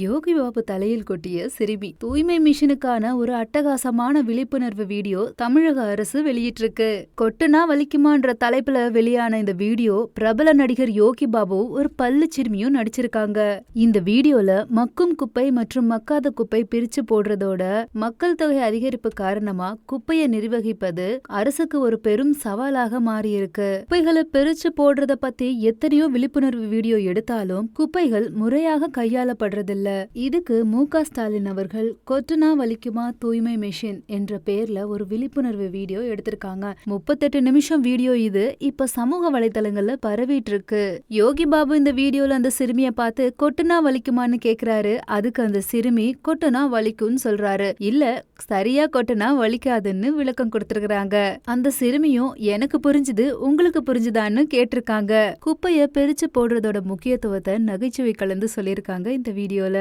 யோகி பாபு தலையில் கொட்டிய சிறுமி தூய்மை மிஷனுக்கான ஒரு அட்டகாசமான விழிப்புணர்வு வீடியோ தமிழக அரசு வெளியிட்டிருக்கு. கொட்டுனா வலிக்குமான்ற தலைப்புல வெளியான இந்த வீடியோ பிரபல நடிகர் யோகி பாபு ஒரு பல்லு சிறுமியும் நடிச்சிருக்காங்க. இந்த வீடியோல மக்கும் குப்பை மற்றும் மக்காத குப்பை பிரிச்சு போடுறதோட மக்கள் தொகை அதிகரிப்பு காரணமா குப்பையை நிர்வகிப்பது அரசுக்கு ஒரு பெரும் சவாலாக மாறியிருக்கு. குப்பைகளை பிரிச்சு போடுறத பத்தி எத்தனையோ விழிப்புணர்வு வீடியோ எடுத்தாலும் குப்பைகள் முறையாக கையாளப்படுறதில்ல. இதுக்கு மு.க. ஸ்டாலின் அவர்கள் கொட்டுனா வலிக்குமா தூய்மை மிஷின் என்ற பேர்ல ஒரு விழிப்புணர்வு வீடியோ எடுத்திருக்காங்க. 38 நிமிஷம் வீடியோ இது இப்ப சமூக வலைதளங்கள்ல பரவிட்டு இருக்கு. யோகி பாபு இந்த வீடியோல அந்த சிறுமிய பார்த்து கொட்டுனா வலிக்குமான்னு கேக்குறாரு. அதுக்கு அந்த சிறுமி கொட்டுனா வலிக்கும்னு சொல்றாரு. இல்ல சரியா கொட்டுனா வலிக்காதுன்னு விளக்கம் கொடுத்திருக்காங்க. அந்த சிறுமியும் எனக்கு புரிஞ்சுது உங்களுக்கு புரிஞ்சுதான்னு கேட்டிருக்காங்க. குப்பைய பிரிச்சு போடுறதோட முக்கியத்துவத்தை நகைச்சுவை கலந்து சொல்லியிருக்காங்க இந்த வீடியோல.